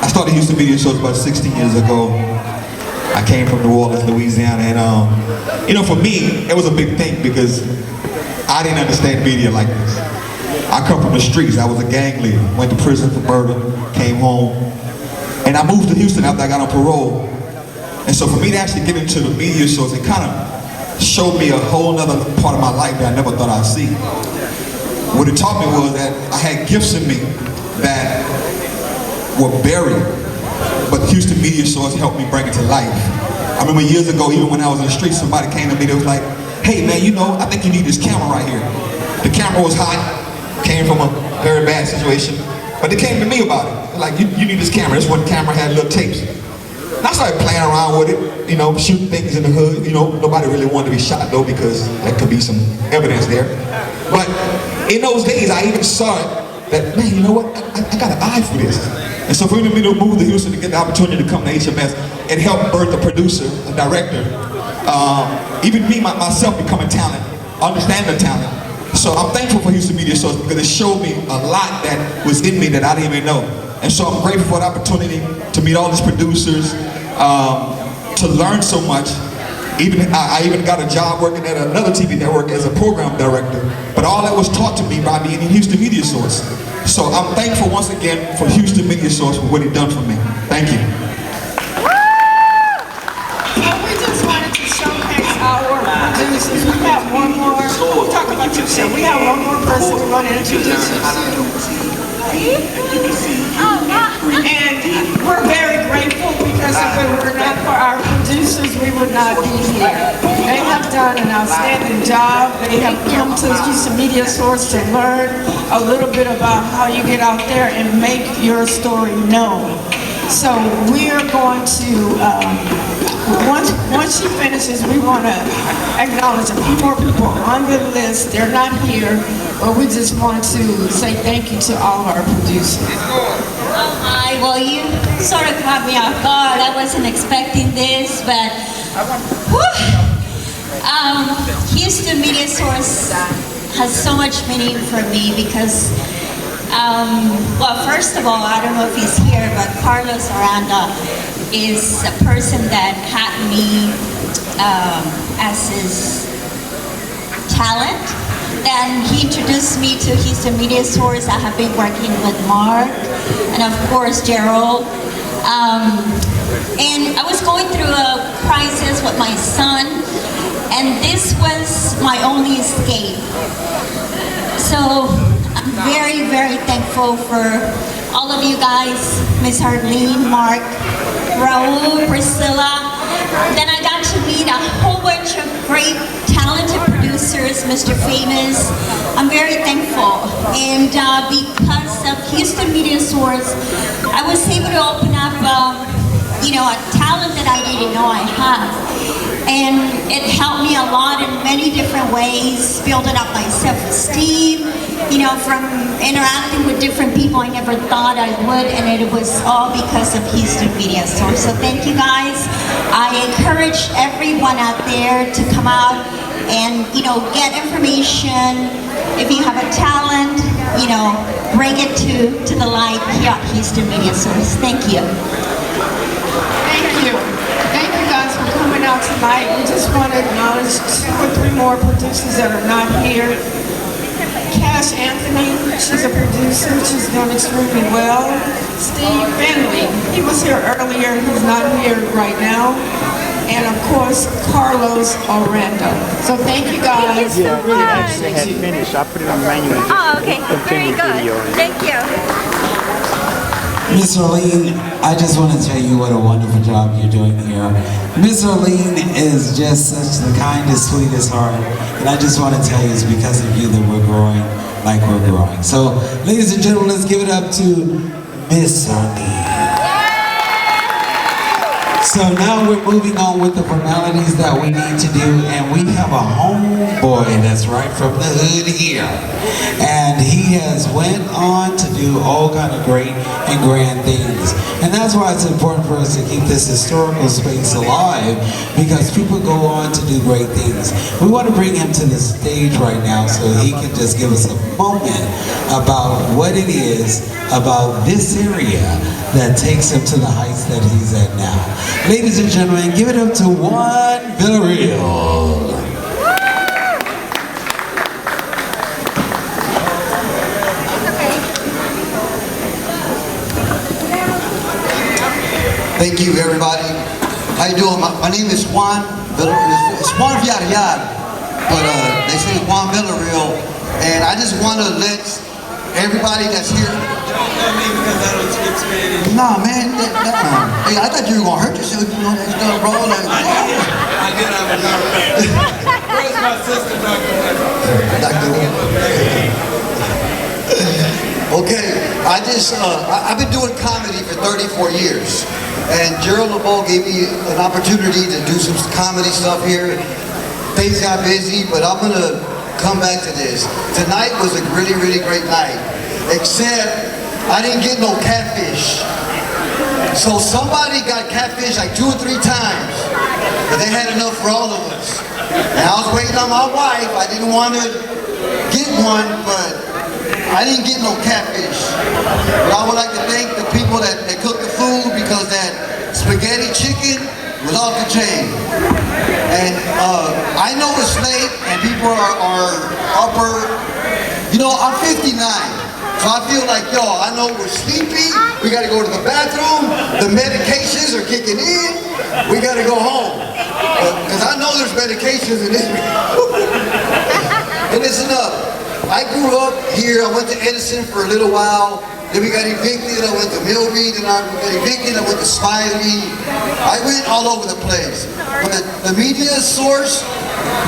I started Houston Media Source about 16 years ago. I came from New Orleans, Louisiana, and you know, for me, it was a big thing because I didn't understand media like this. I come from the streets. I was a gang leader, went to prison for murder, came home, and I moved to Houston after I got on parole. And so for me to actually get into the media source, it kind of showed me a whole other part of my life that I never thought I'd see. What it taught me was that I had gifts in me that were buried, but the Houston Media Source helped me bring it to life. I remember years ago, even when I was in the street, somebody came to me, they was like, hey man, you know, I think you need this camera right here. The camera was hot, came from a very bad situation, but they came to me about it. They're like, you need this camera. This one camera had little tapes. And I started playing around with it, you know, shooting things in the hood. You know, nobody really wanted to be shot though because there could be some evidence there. But in those days, I even saw it that, man, you know what, I got an eye for this. And so for me to move to Houston to get the opportunity to come to HMS, it helped birth a producer, a director, even me, myself becoming talent, understand the talent. So I'm thankful for Houston Media Source because it showed me a lot that was in me that I didn't even know. And so I'm grateful for the opportunity to meet all these producers, to learn so much. I even got a job working at another TV network as a program director. But all that was taught to me by being in Houston Media Source. So I'm thankful once again for Houston Media Source for what he done for me. Thank you. We just wanted to showcase our producers. We have one more. Talk about yourself. We have one more person we want to introduce you to. And we're very grateful because if it were not for our producers, we would not be here. They have done an outstanding job. They have come to Houston Media Source to learn a little bit about how you get out there and make your story known. So we're going to, once she finishes, we want to acknowledge a few more people on the list. They're not here, but we just want to say thank you to all of our producers. Oh my, well you sort of caught me off guard. I wasn't expecting this, but Houston Media Source has so much meaning for me because well, first of all, I don't know if he's here, but Carlos Aranda is a person that had me as his talent. And he introduced me to Houston Media Source. I have been working with Mark and of course Gerald. And I was going through a crisis with my son, and this was my only escape. So I'm very, very thankful for all of you guys, Miss Arlene, Mark, Raul, Priscilla. Then I got to meet a whole bunch of great, talented producers, Mr. Famous. I'm very thankful. And because of Houston Media Source, I was able to open up, you know, a talent that I didn't know I had. And it helped me a lot in many different ways, building up my self-esteem, you know, from interacting with different people I never thought I would, and it was all because of Houston Media Source. So thank you guys. I encourage everyone out there to come out and, you know, get information. If you have a talent, you know, bring it to the light here at Houston Media Source. Thank you. Thank you. Thank you guys for coming out tonight. We just want to acknowledge 2 or 3 more producers that are not here. Cash Anthony, she's a producer. She's doing extremely well. Steve Bentley, he was here earlier. He's not here right now. And of course, Carlos Orlando. So thank you guys. Yeah, really actually had finished. I put it on manual. Oh, okay. Very good. Thank you. Miss Arlene, I just want to tell you what a wonderful job you're doing here. Miss Arlene is just such the kindest, sweetest heart, and I just want to tell you it's because of you that we're growing like we're growing. So, ladies and gentlemen, let's give it up to Miss Arlene. So now we're moving on with the formalities that we need to do, and we have a homeboy that's right from the hood here. And he has went on to do all kind of great and grand things. And that's why it's important for us to keep this historical space alive, because people go on to do great things. We want to bring him to the stage right now so he can just give us a moment about what it is about this area that takes him to the heights that he's at now. Ladies and gentlemen, give it up to Juan Villarreal. Thank you, everybody. How you doing? My name is Juan Villarreal. It's Juan Villarreal, but they say Juan Villarreal, and I just want to let everybody that's here. Nah, man. Hey, I thought you were gonna hurt yourself. You know that stuff, bro. Like, I did have a conversation. Where's my sister, Dr. Okay, I've been doing comedy for 34 years, and Gerald LeBeau gave me an opportunity to do some comedy stuff here. Things got busy, but I'm gonna come back to this. Tonight was a really, really great night, except I didn't get no catfish. So somebody got catfish like 2 or 3 times, but they had enough for all of us. And I was waiting on my wife. I didn't want to get one, but I didn't get no catfish. But I would like to thank the people that cooked the food, because that spaghetti chicken was off the chain. And I know it's late and people are upper. You know, I'm 59. So I feel like, yo, I know we're sleepy, we gotta go to the bathroom, the medications are kicking in, we gotta go home. Because I know there's medications in this. And it's enough. I grew up here, I went to Edison for a little while, then we got evicted, I went to Millby, then I got evicted, I went to Smiley. I went all over the place. But the media source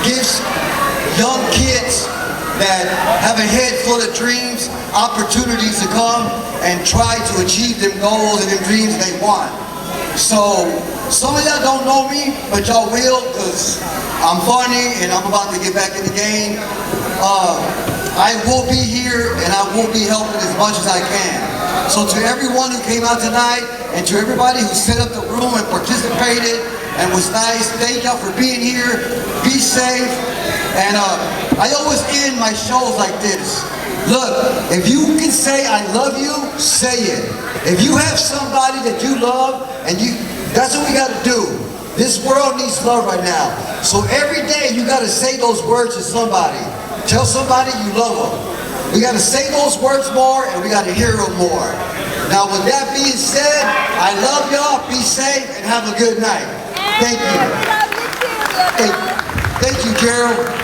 gives young kids that have a head full of dreams opportunities to come and try to achieve them goals and them dreams they want. So some of y'all don't know me, but y'all will, because I'm funny and I'm about to get back in the game. I will be here and I will be helping as much as I can. So to everyone who came out tonight and to everybody who set up the room and participated and was nice, thank y'all for being here. Be safe. And I always end my shows like this. Look, if you can say I love you, say it. If you have somebody that you love, and that's what we got to do. This world needs love right now. So every day you got to say those words to somebody. Tell somebody you love them. We got to say those words more, and we got to hear them more. Now, with that being said, I love y'all. Be safe and have a good night. Thank you. Thank you, Gerald.